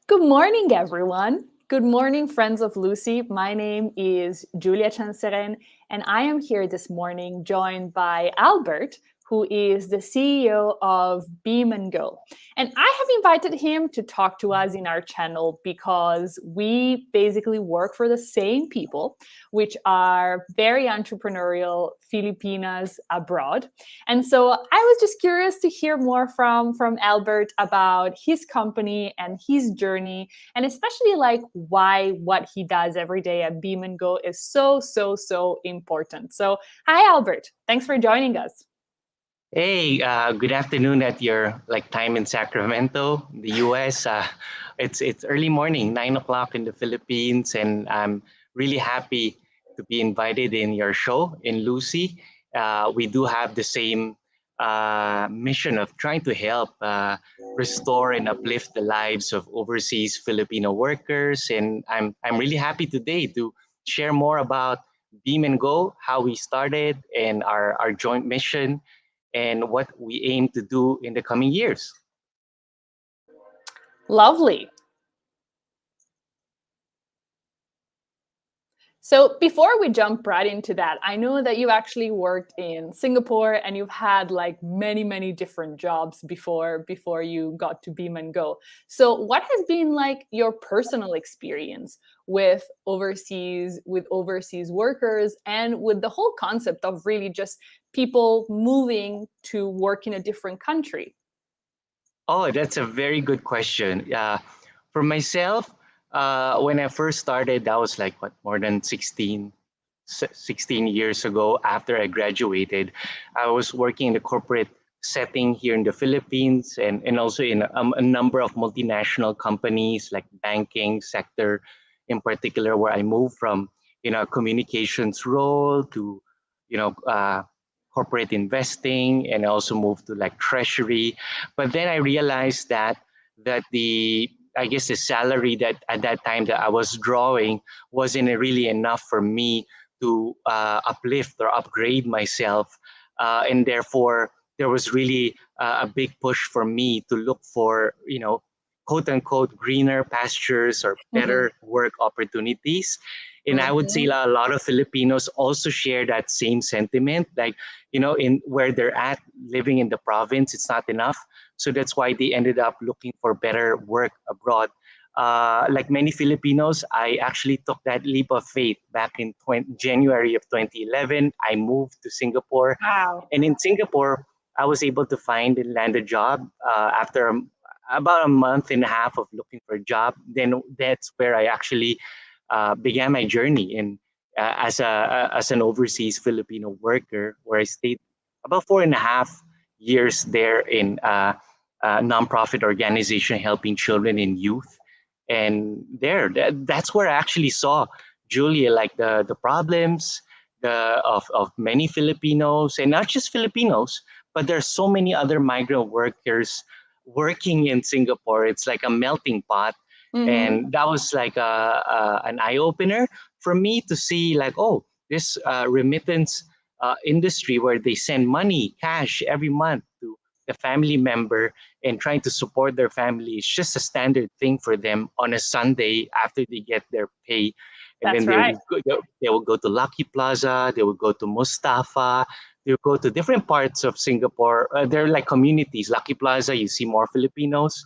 Good morning, everyone. Good morning, friends of Lucy. My name is Julia Chanseren, and I am here this morning joined by Albert, who is the CEO of BeamAndGo. And I have invited him to talk to us in our channel because we basically work for the same people, which are very entrepreneurial Filipinas abroad. And so I was just curious to hear more from Albert about his company and his journey, and especially like why what he does every day at Beam and Go is so important. So hi Albert, thanks for joining us. Hey, good afternoon at your time in Sacramento, the U.S. It's early morning, 9 o'clock in the Philippines, and I'm really happy to be invited in your show in Lucy. We do have the same mission of trying to help restore and uplift the lives of overseas Filipino workers, and I'm really happy today to share more about Beam and Go, how we started, and our joint mission and what we aim to do in the coming years. Lovely. So before we jump right into that, I know that you actually worked in Singapore and you've had like many different jobs before you got to Beam and Go. So what has been like your personal experience with overseas workers and with the whole concept of really just people moving to work in a different country? Oh, that's a very good question. For myself, when I first started, that was like what, more than 16 years ago after I graduated. I was working in the corporate setting here in the Philippines and also in a number of multinational companies like banking sector in particular, where I moved from, a communications role to, you know, uh, corporate investing, and I also moved to like treasury. But then I realized that the I guess the salary that at that time that I was drawing wasn't really enough for me to uplift or upgrade myself, and therefore there was really a big push for me to look for quote unquote greener pastures or Mhm. better work opportunities. And I would say Mhm. a lot of Filipinos also share that same sentiment. Like, in where they're at, living in the province, it's not enough. So that's why they ended up looking for better work abroad. Like many Filipinos, I actually took that leap of faith back in January of 2011. I moved to Singapore, Wow. and in Singapore, I was able to find and land a job after about a month and a half of looking for a job. Then that's where I actually began my journey in as an overseas Filipino worker, where I stayed about 4.5 years there in a nonprofit organization helping children and youth. And that's where I actually saw Julia, like the problems of many Filipinos, and not just Filipinos, but there's so many other migrant workers working in Singapore. It's like a melting pot, Mhm. and that was like an eye opener for me to see like, oh, this remittance industry where they send money, cash every month to the family member and trying to support their family is just a standard thing for them on a Sunday after they get their pay. And then That's right. they will go to Lucky Plaza, they will go to Mustafa, they will go to different parts of Singapore. They're like communities. Lucky Plaza, you see more Filipinos.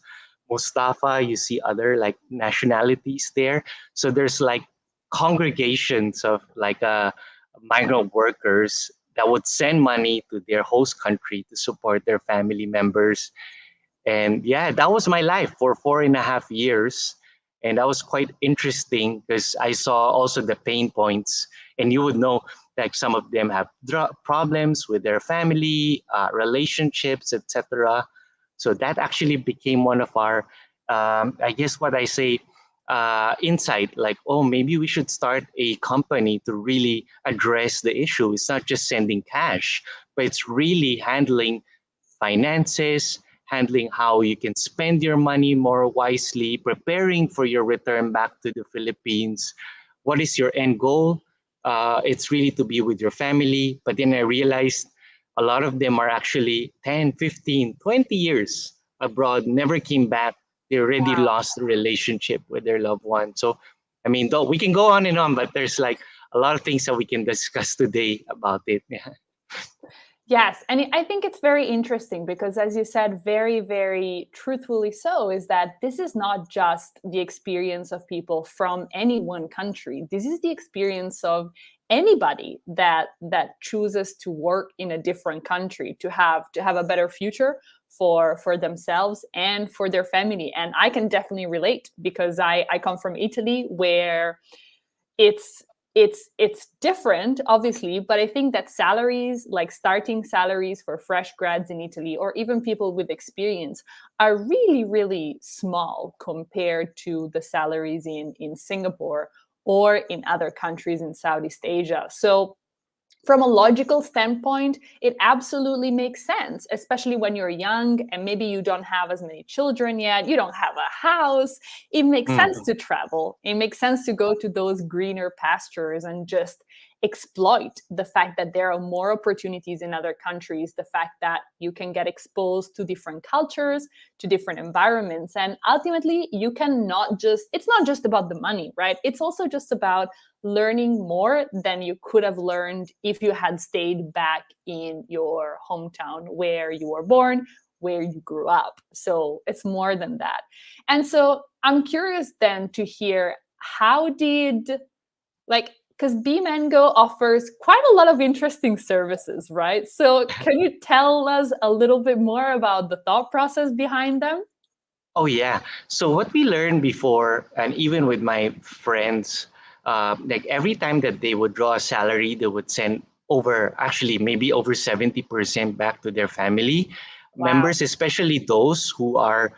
Mustafa, you see other like nationalities there. So there's like congregations of like migrant workers that would send money to their host country to support their family members. And yeah, that was my life for 4.5 years. And that was quite interesting because I saw also the pain points. And you would know, like, some of them have problems with their family, relationships, etc. So that actually became one of our, I guess what I say, insight. Like, oh, maybe we should start a company to really address the issue. It's not just sending cash, but it's really handling finances, handling how you can spend your money more wisely, preparing for your return back to the Philippines. What is your end goal? It's really to be with your family. But then I realized a lot of them are actually 10, 15, 20 years abroad, never came back They already Wow. lost the relationship with their loved one. So, I mean, though we can go on and on, but there's like a lot of things that we can discuss today about it. Yeah. Yes, and I think it's very interesting because, as you said, very, very truthfully so, is that this is not just the experience of people from any one country. This is the experience of anybody that chooses to work in a different country to have a better future for themselves and for their family. And I can definitely relate because I come from Italy, where it's it's different, obviously, but I think that salaries, like starting salaries for fresh grads in Italy or even people with experience, are really, really small compared to the salaries in Singapore or in other countries in Southeast Asia. So from a logical standpoint, it absolutely makes sense, especially when you're young and maybe you don't have as many children yet, you don't have a house. It makes sense Mm. to travel. It makes sense to go to those greener pastures and just exploit the fact that there are more opportunities in other countries, the fact that you can get exposed to different cultures, to different environments. And ultimately, you can not just, it's not just about the money, right? It's also just about learning more than you could have learned if you had stayed back in your hometown where you were born, where you grew up. So it's more than that. And so I'm curious then to hear, how did, like, because BeamAndGo offers quite a lot of interesting services, right? So can you tell us a little bit more about the thought process behind them? Oh yeah. So what we learned before, and even with my friends, like every time that they would draw a salary, they would send over, actually maybe over 70% back to their family Wow. members, especially those who are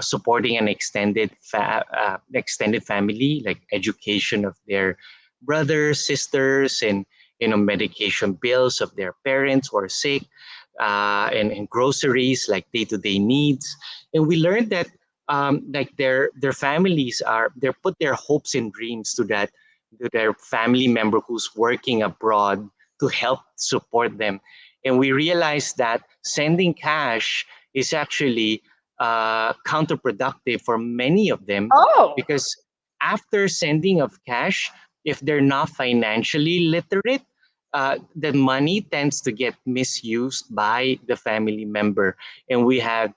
supporting an extended family, like education of their brothers, sisters, and medication bills of their parents who are sick, and groceries like day-to-day needs. And we learned that like their families are, they put their hopes and dreams to their family member who's working abroad to help support them. And we realized that sending cash is actually counterproductive for many of them, Oh, because after sending of cash, if they're not financially literate, the money tends to get misused by the family member. And we have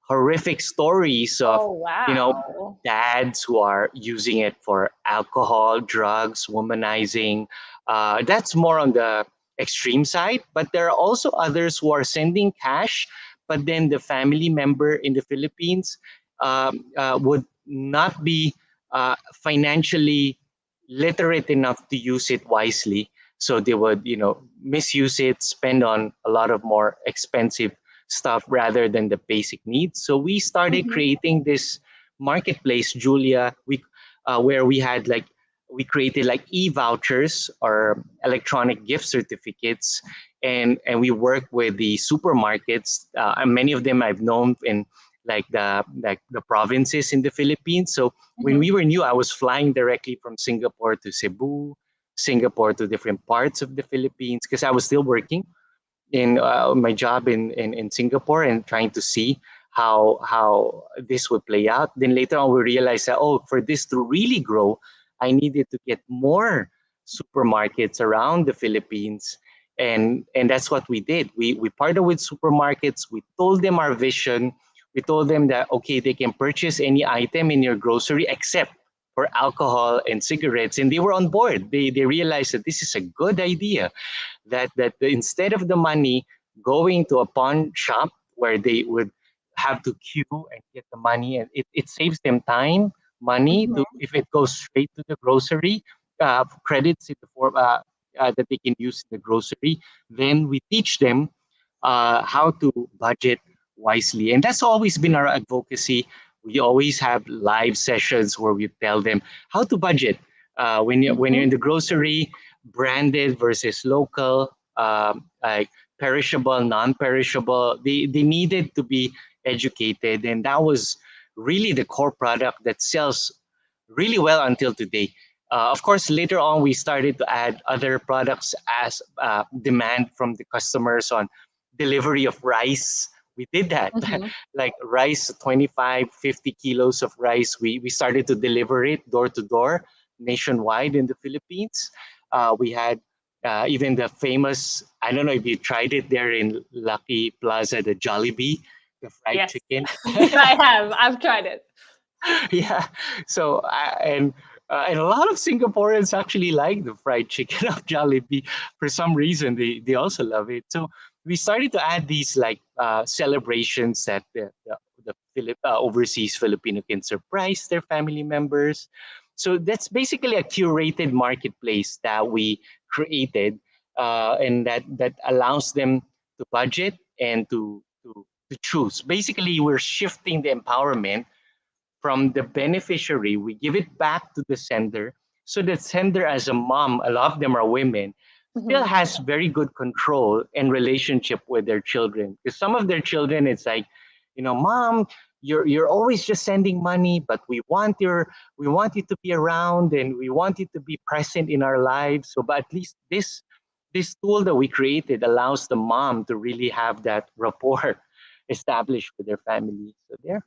horrific stories of, oh, you know, wow. dads who are using it for alcohol, drugs, womanizing. That's more on the extreme side, but there are also others who are sending cash, but then the family member in the Philippines would not be financially literate enough to use it wisely. So they would, misuse it, spend on a lot of more expensive stuff rather than the basic needs. So we started Mhm. creating this marketplace, Julia, where we created like e-vouchers or electronic gift certificates, and we work with the supermarkets. And many of them I've known in like the provinces in the Philippines. So when Mhm. we were new, I was flying directly from Singapore to Cebu, Singapore to different parts of the Philippines, because I was still working in my job in Singapore and trying to see how this would play out. Then later on, we realized that, oh, for this to really grow, I needed to get more supermarkets around the Philippines, and that's what we did. We partnered with supermarkets. We told them our vision. We told them that, okay, they can purchase any item in your grocery except for alcohol and cigarettes, and they were on board. They realized that this is a good idea, that instead of the money going to a pawn shop where they would have to queue and get the money, and it saves them time, money, to Mhm. if it goes straight to the grocery, credits in the form that they can use in the grocery. Then we teach them how to budget wisely, and that's always been our advocacy. We always have live sessions where we tell them how to budget when you're in Mhm. the grocery, branded versus local, like perishable, non-perishable. They needed to be educated, and that was really the core product that sells really well until today. Of course, later on we started to add other products as demand from the customers on delivery of rice We did that. Mm-hmm. Like rice, 25, 50 kilos of rice. We started to deliver it door to door nationwide in the Philippines. We had even the famous, I don't know if you tried it there in Lucky Plaza, the Jollibee, the fried Yes, chicken. I have. I've tried it. Yeah. So and a lot of Singaporeans actually like the fried chicken of Jollibee. For some reason, they also love it. So we started to add these like celebrations that the overseas Filipino can surprise their family members. So that's basically a curated marketplace that we created, and that allows them to budget and to choose. Basically, we're shifting the empowerment from the beneficiary, we give it back to the sender. So the sender, as a mom, a lot of them are women, still Mm-hmm. has very good control and relationship with their children. Because some of their children, it's like, mom, you're always just sending money, but we want you to be around and we want you to be present in our lives. So, but at least this tool that we created allows the mom to really have that rapport established with their family. So there.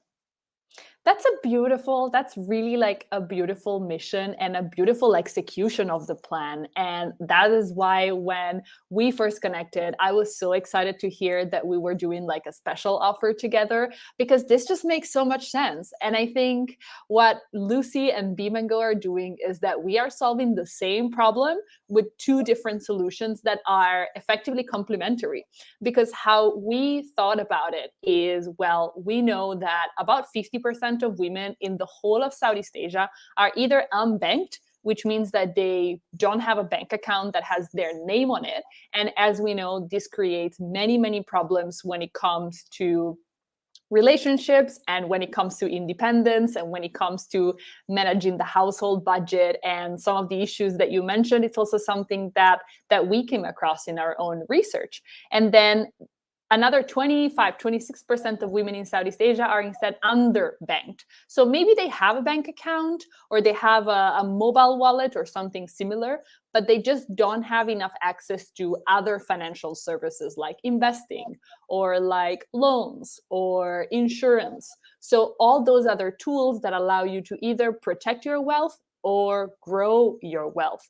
That's really like a beautiful mission and a beautiful execution of the plan. And that is why when we first connected, I was so excited to hear that we were doing like a special offer together, because this just makes so much sense. And I think what Lucy and BeamAndGo are doing is that we are solving the same problem with two different solutions that are effectively complementary. Because how we thought about it is, well, we know that about 50% of women in the whole of Southeast Asia are either unbanked, which means that they don't have a bank account that has their name on it. And as we know, this creates many, many problems when it comes to relationships and when it comes to independence and when it comes to managing the household budget and some of the issues that you mentioned. It's also something that we came across in our own research. And then another 26% of women in Southeast Asia are instead underbanked. So maybe they have a bank account or they have a mobile wallet or something similar, but they just don't have enough access to other financial services like investing or like loans or insurance. So all those other tools that allow you to either protect your wealth or grow your wealth.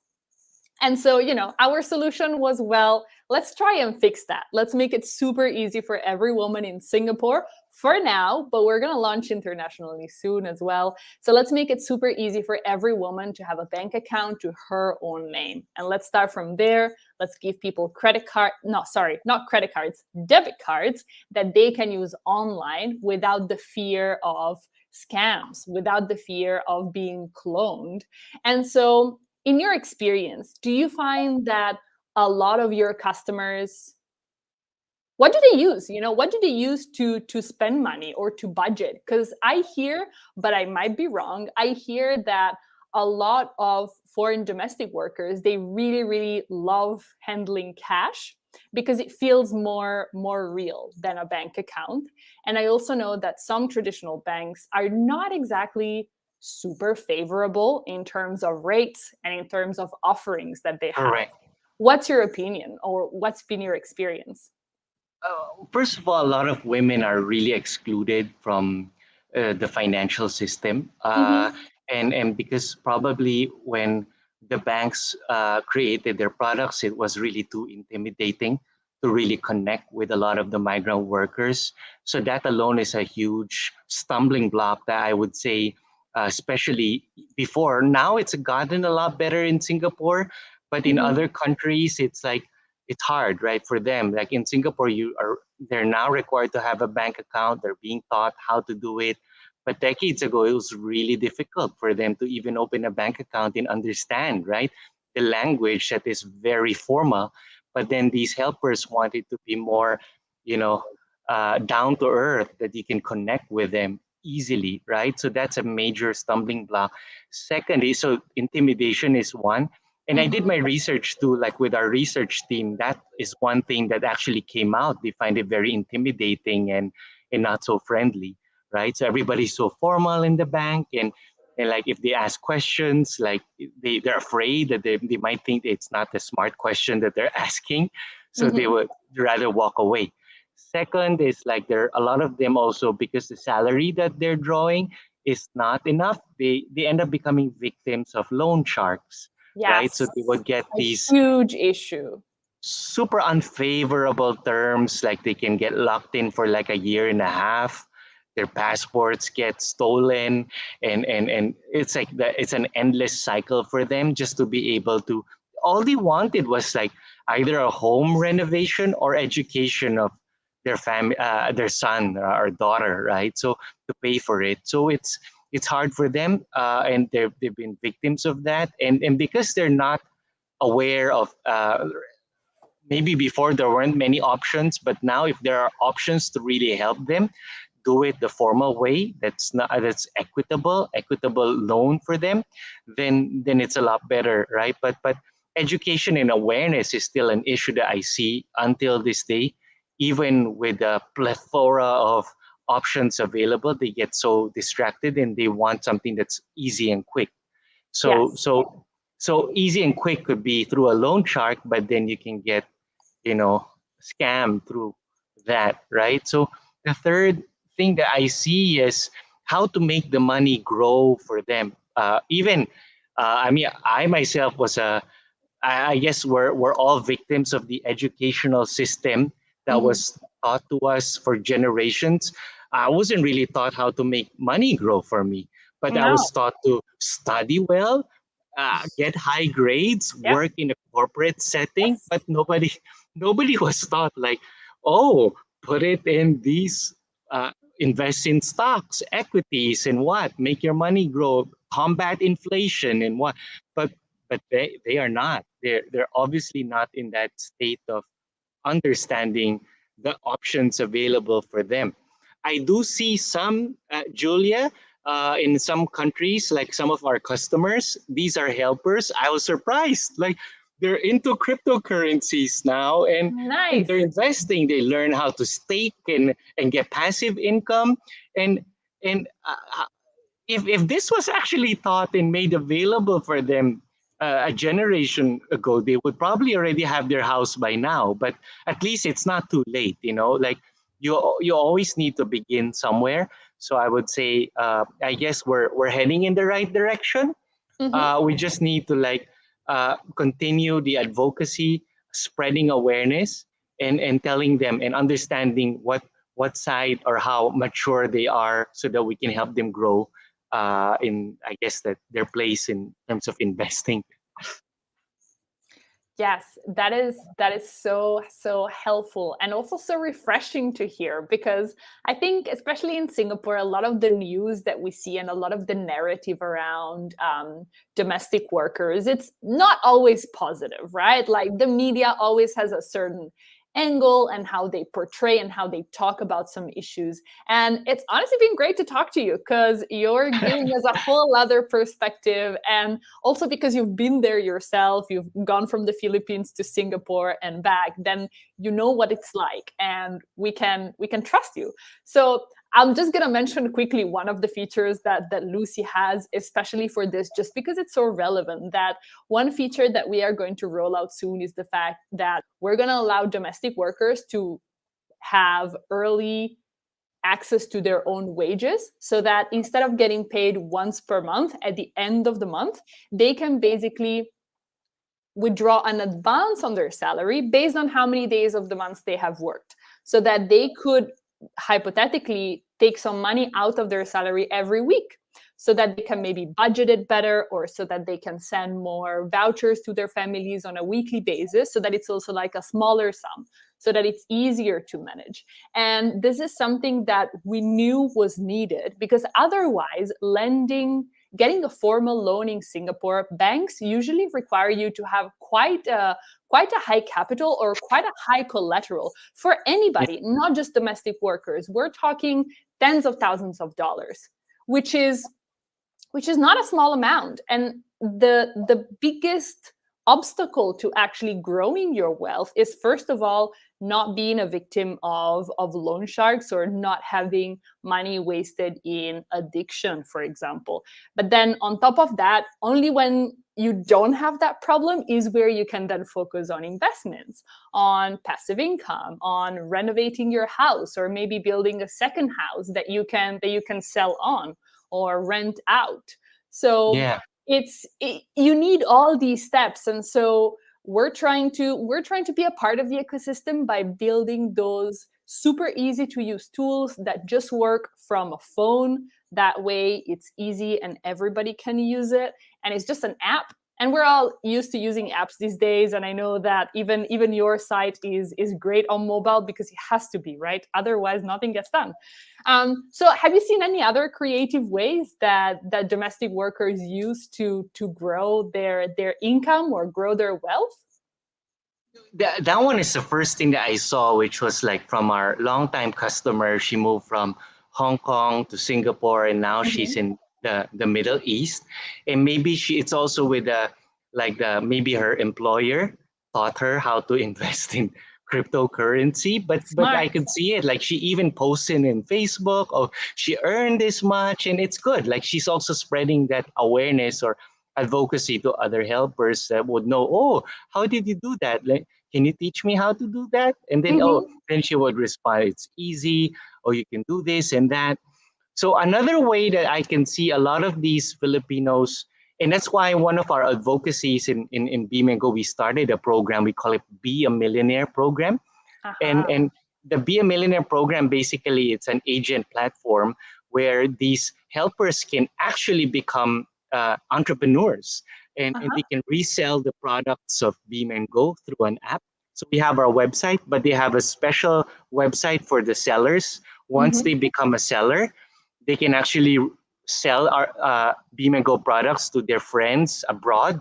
And so, our solution was, well, let's try and fix that. Let's make it super easy for every woman in Singapore for now, but we're going to launch internationally soon as well. So let's make it super easy for every woman to have a bank account to her own name. And let's start from there. Let's give people not credit cards, debit cards that they can use online without the fear of scams, without the fear of being cloned. And so in your experience, do you find that a lot of your customers, what do they use? What do they use to spend money or to budget? Because I hear, but I might be wrong, I hear that a lot of foreign domestic workers, they really, really love handling cash because it feels more real than a bank account. And I also know that some traditional banks are not exactly super favorable in terms of rates and in terms of offerings that they have. Correct. What's your opinion or what's been your experience? First of all, a lot of women are really excluded from the financial system, Mm-hmm. and because probably when the banks created their products, it was really too intimidating to really connect with a lot of the migrant workers. So that alone is a huge stumbling block that I would say, especially before. Now it's gotten a lot better in Singapore, but in Mm-hmm. other countries, it's like it's hard, right, for them. Like in Singapore, they're now required to have a bank account. They're being taught how to do it. But decades ago, it was really difficult for them to even open a bank account and understand, right, the language that is very formal. But then these helpers wanted to be more, you know, down to earth, that you can connect with them easily, right? So that's a major stumbling block. Secondly, so intimidation is one, and I did Mm-hmm. my research too, like with our research team. That is one thing that actually came out. They find it very intimidating and not so friendly, right? So everybody's so formal in the bank, and like if they ask questions, like they're afraid that they might think it's not a smart question that they're asking. So they Mm-hmm. would rather walk away. Second is like there are a lot of them also because the salary that they're drawing is not enough. They end up becoming victims of loan sharks, right? So Yes, they would get a these huge issue. super unfavorable terms, like they can get locked in for like a year and a half. Their passports get stolen, and it's like it's an endless cycle for them just to be able to. All they wanted was like either a home renovation or education of their family, their son or daughter, right? So to pay for it, so it's hard for them, and they've been victims of that, and because they're not aware of maybe before there weren't many options, but now if there are options to really help them do it the formal way, that's equitable loan for them, then it's a lot better, right? But education and awareness is still an issue that I see until this day. Even with a plethora of options available, they get so distracted and they want something that's easy and quick. So Yes. so so easy and quick could be through a loan shark, but then you can get, you know, scam through that, right? So the third thing that I see is how to make the money grow for them. I mean, I myself was I guess we're all victims of the educational system that Mhm. was taught to us for generations. I wasn't really taught how to make money grow for me, but I No. was taught to study well, get high grades, Yep. work in a corporate setting. Yes. But nobody was taught like, oh, put it in these, uh, invest in stocks, equities, and what, make your money grow, combat inflation, and what. But they are not. They're obviously not in that state of understanding the options available for them. I do see some, Julia, in some countries, like some of our customers, these are helpers. I was surprised. Like they're into cryptocurrencies now, and Nice. they're investing. They learn how to stake and get passive income. And if this was actually taught and made available for them a generation ago, they would probably already have their house by now. But at least it's not too late, you know. Like you always need to begin somewhere. So I would say, I guess we're heading in the right direction. Hmm. We just need to like continue the advocacy, spreading awareness, and telling them and understanding what side or how mature they are, so that we can help them grow in, I guess, that their place in terms of investing. Yes, that is so helpful and also so refreshing to hear, because I think especially in Singapore, a lot of the news that we see and a lot of the narrative around domestic workers, it's not always positive, right? Like the media always has a certain angle and how they portray and how they talk about some issues. And it's honestly been great to talk to you because you're giving us a whole other perspective, and also because you've been there yourself, you've gone from the Philippines to Singapore and back, then you know what it's like, and we can trust you. So I'm just going to mention quickly one of the features that Lucy has, especially for this, just because it's so relevant. That one feature that we are going to roll out soon is the fact that we're going to allow domestic workers to have early access to their own wages, so that instead of getting paid once per month at the end of the month, they can basically withdraw an advance on their salary based on how many days of the month they have worked, so that they could hypothetically take some money out of their salary every week, so that they can maybe budget it better, or so that they can send more vouchers to their families on a weekly basis, so that it's also like a smaller sum, so that it's easier to manage. And this is something that we knew was needed, because otherwise getting a formal loan in Singapore, banks usually require you to have quite a high capital or quite a high collateral for Yeah. anybody, not just domestic workers. We're talking tens of thousands of dollars, which is not a small amount. And the biggest obstacle to actually growing your wealth is, first of all, not being a victim of loan sharks, or not having money wasted in addiction, for example. But then on top of that, only when you don't have that problem is where you can then focus on investments, on passive income, on renovating your house, or maybe building a second house that you can sell on or rent out. So Yeah. you need all these steps, and so we're trying to be a part of the ecosystem by building those super easy to use tools that just work from a phone. That way it's easy and everybody can use it, and it's just an app, and we're all used to using apps these days. And I know that even your site is great on mobile, because it has to be, right? Otherwise nothing gets done. So have you seen any other creative ways that domestic workers use to grow their income or grow their wealth? That one is the first thing that I saw, which was like from our longtime customer. She moved from Hong Kong to Singapore, and now she's Mhm. in the Middle East. And maybe it's also with the maybe her employer taught her how to invest in cryptocurrency. But Smart. I could see it. Like she even posted in Facebook, oh, she earned this much, and it's good. Like she's also spreading that awareness or advocacy to other helpers that would know, oh, how did you do that? Like, can you teach me how to do that? And then, oh, Mhm. then she would respond, it's easy, or you can do this and that. So another way that I can see a lot of these Filipinos, and that's why one of our advocacies in Beam and Go, we started a program, we call it Be a Millionaire Program. Aha. And the Be a Millionaire Program, basically, it's an agent platform where these helpers can actually become entrepreneurs, and Aha. they can resell the products of Beam and Go through an app. So we have our website, but they have a special website for the sellers. Once Mhm. they become a seller, they can actually sell our Beam and Go products to their friends abroad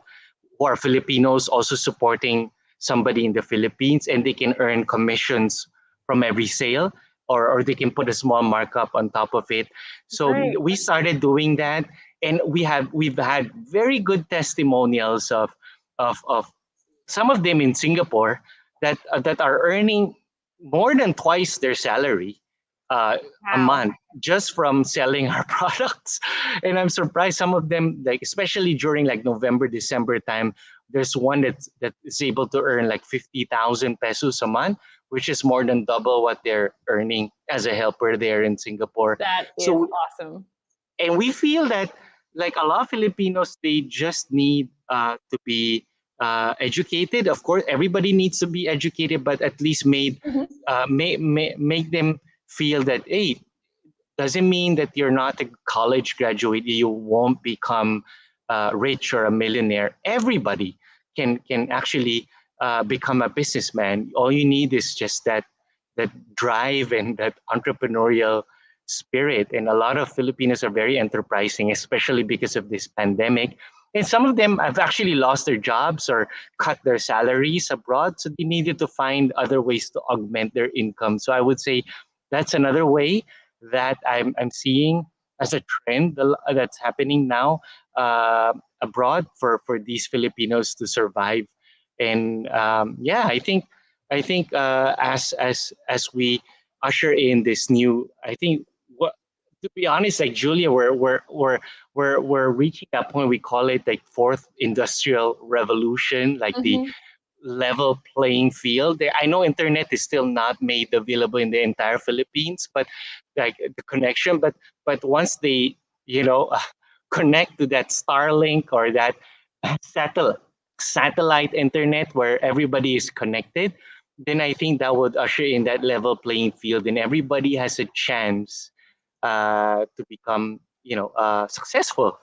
who are Filipinos, also supporting somebody in the Philippines, and they can earn commissions from every sale, or they can put a small markup on top of it. So Great. we started doing that, and we've had very good testimonials of some of them in Singapore that are earning more than twice their salary uh, a Wow. month just from selling our products. And I'm surprised some of them, like especially during like November, December time, there's one that is able to earn like 50,000 pesos a month, which is more than double what they're earning as a helper there in Singapore. That is So, awesome. and we feel that like a lot of Filipinos, they just need to be educated. Of course, everybody needs to be educated, but at least Mhm. make them feel that, hey, doesn't mean that you're not a college graduate, you won't become rich or a millionaire. Everybody can actually become a businessman. All you need is just that drive and that entrepreneurial spirit. And a lot of Filipinos are very enterprising, especially because of this pandemic. And some of them have actually lost their jobs or cut their salaries abroad. So they needed to find other ways to augment their income. So I would say that's another way that I'm seeing as a trend that's happening now abroad for these Filipinos to survive. And yeah, I think as we usher in this new, I think what to be honest, like Julia, we're reaching that point. We call it like fourth industrial revolution, like the Mhm. level playing field. I know internet is still not made available in the entire Philippines, but like the connection. But once they connect to that Starlink or that satellite satellite internet where everybody is connected, then I think that would usher in that level playing field, and everybody has a chance to become successful.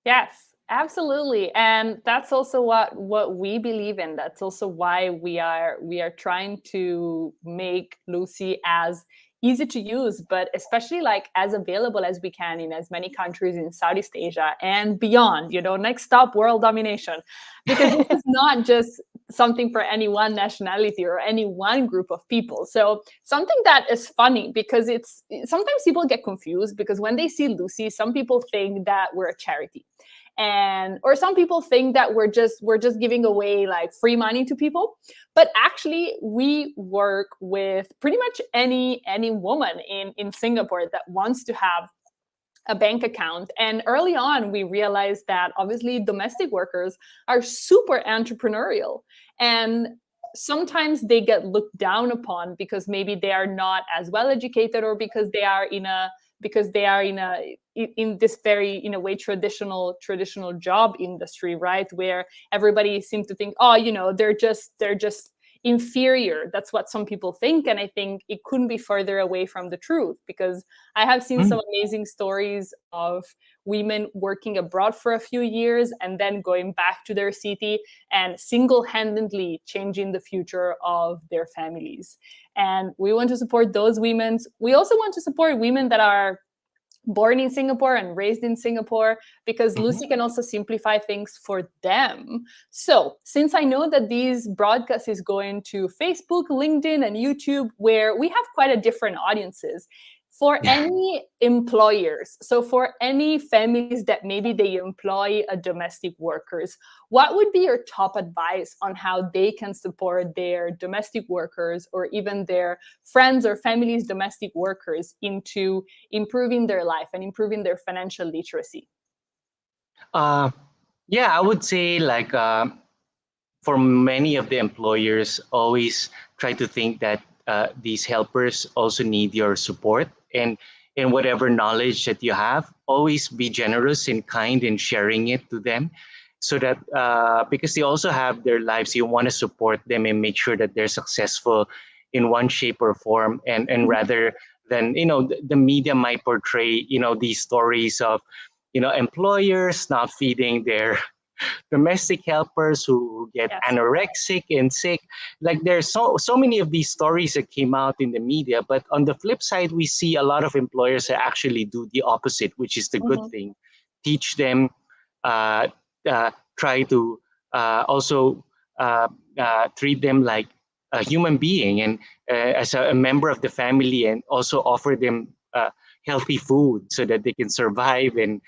Yes, absolutely. And that's also what we believe in. That's also why we are trying to make Lucy as easy to use, but especially like as available as we can in as many countries in Southeast Asia and beyond, next stop world domination. Because this is not just something for any one nationality or any one group of people. So something that is funny, because it's sometimes people get confused, because when they see Lucy, some people think that we're a charity, and or some people think that we're just giving away like free money to people. But actually we work with pretty much any woman in Singapore that wants to have a bank account. And early on, we realized that obviously domestic workers are super entrepreneurial. And sometimes they get looked down upon because maybe they are not as well educated, or because they are in this very, in a way, traditional job industry, right, where everybody seems to think, oh, they're just inferior. That's what some people think, and I think it couldn't be further away from the truth, because I have seen some amazing stories of women working abroad for a few years and then going back to their city and single-handedly changing the future of their families. And we want to support those women. We also want to support women that are born in Singapore and raised in Singapore, because Lucy can also simplify things for them. So since I know that these broadcast is going to Facebook, LinkedIn, and YouTube, where we have quite a different audiences, for any employers, so for any families that maybe they employ a domestic workers, what would be your top advice on how they can support their domestic workers, or even their friends or families' domestic workers, into improving their life and improving their financial literacy? Yeah, I would say like for many of the employers, always try to think that these helpers also need your support, and in whatever knowledge that you have, always be generous and kind in sharing it to them, so that because they also have their lives, you want to support them and make sure that they're successful in one shape or form, and rather than the media might portray these stories of employers not feeding their domestic helpers who get Yes. anorexic and sick. Like there's so many of these stories that came out in the media, but on the flip side, we see a lot of employers that actually do the opposite, which is the good thing. Teach them, uh, try to also treat them like a human being, and as a member of the family, and also offer them healthy food so that they can survive and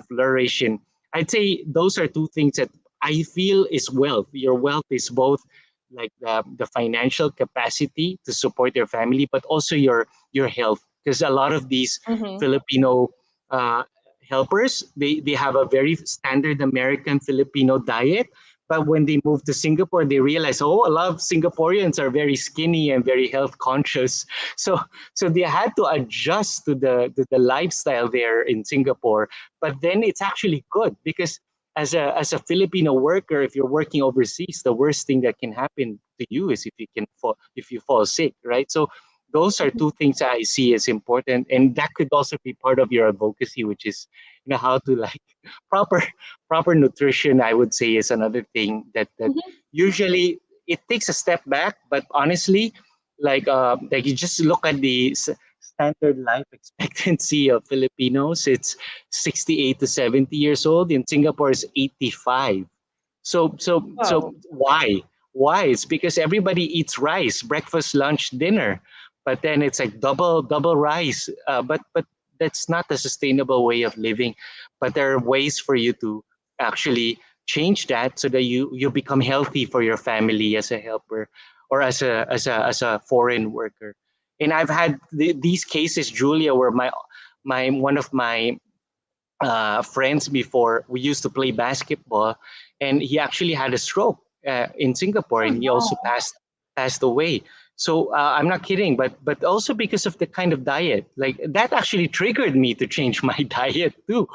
flourish. And I'd say those are two things that I feel is wealth. Your wealth is both like the financial capacity to support your family, but also your health. Because a lot of these Filipino uh, helpers, they have a very standard American Filipino diet. But when they move to Singapore, they realize, oh, a lot of Singaporeans are very skinny and very health conscious. So they had to adjust to the lifestyle there in Singapore. But then it's actually good, because as a Filipino worker, if you're working overseas, the worst thing that can happen to you is if you fall sick, right? So those are two things I see as important, and that could also be part of your advocacy, which is how to like proper proper nutrition. I would say is another thing that usually it takes a step back, but honestly, like you just look at the standard life expectancy of Filipinos, it's 68 to 70 years old. In Singapore, is 85. So Wow. why? It's because everybody eats rice, breakfast, lunch, dinner, but then it's like double rice. But that's not a sustainable way of living. But there are ways for you to actually change that so that you become healthy for your family as a helper, or as a foreign worker. And I've had these cases, Julia, where my one of my friends before, we used to play basketball, and he actually had a stroke in Singapore, Oh, and he also no. passed away. So I'm not kidding, but also because of the kind of diet, like that actually triggered me to change my diet too.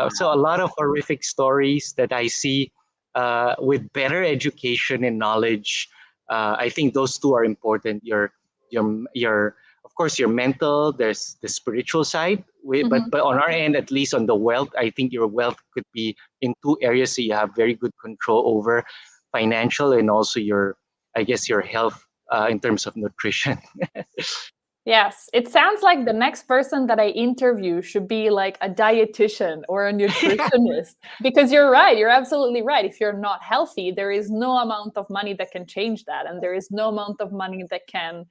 So a lot of horrific stories that I see with better education and knowledge. I think those two are important. Your of course your mental, there's the spiritual side, but on our end, at least on the wealth, I think your wealth could be in two areas that you have very good control over: financial, and also your, I guess, your health in terms of nutrition. Yes, it sounds like the next person that I interview should be like a dietitian or a nutritionist, because you're right, you're absolutely right. If you're not healthy, there is no amount of money that can change that, and there is no amount of money that can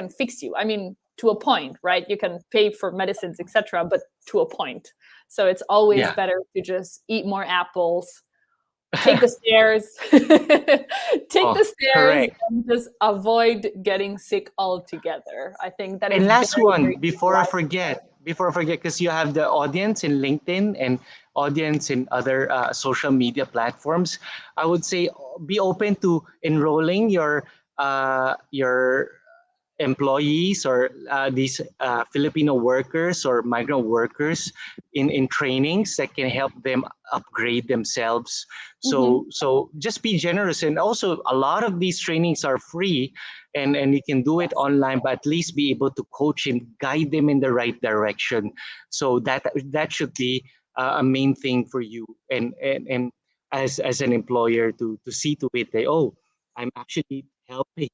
fix you. I mean, to a point, right? You can pay for medicines, etc., but to a point. So it's always Yeah. better to just eat more apples, take the stairs, take Oh, the stairs, correct. and just avoid getting sick altogether. I think that is And last very, one, very before I forget, because you have the audience in LinkedIn and audience in other social media platforms, I would say be open to enrolling your employees or these Filipino workers or migrant workers in trainings that can help them upgrade themselves. Mhm. So just be generous, and also a lot of these trainings are free, and you can do it Yes. online, but at least be able to coach and guide them in the right direction. So that should be a main thing for you, and as an employer to see to it that, oh, I'm actually helping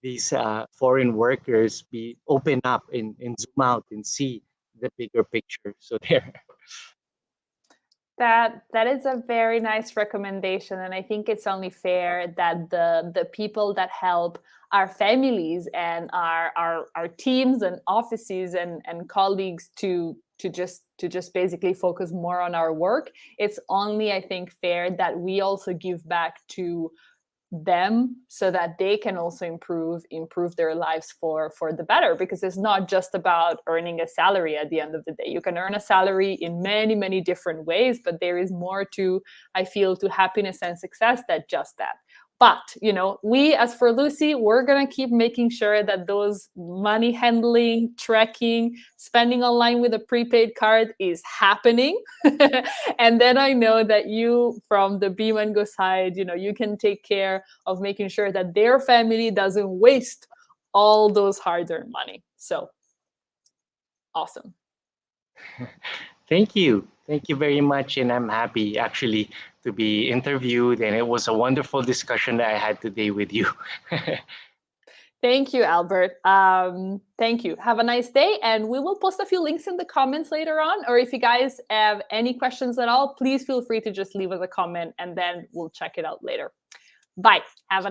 these foreign workers be open up and zoom out and see the bigger picture. So there. That is a very nice recommendation, and I think it's only fair that the people that help our families and our teams and offices and colleagues to just basically focus more on our work. It's only, I think, fair that we also give back to them so that they can also improve their lives for the better, because it's not just about earning a salary. At the end of the day, you can earn a salary in many different ways, but there is more to, I feel, to happiness and success than just that. But we, as for Lucy, we're going to keep making sure that those money handling, tracking, spending online with a prepaid card is happening. And then I know that you, from the Beam and Go side, you can take care of making sure that their family doesn't waste all those hard-earned money. So awesome. Thank you. Thank you very much. And I'm happy actually to be interviewed. And it was a wonderful discussion that I had today with you. Thank you, Albert. Thank you. Have a nice day. And we will post a few links in the comments later on. Or if you guys have any questions at all, please feel free to just leave us a comment and then we'll check it out later. Bye. Have a nice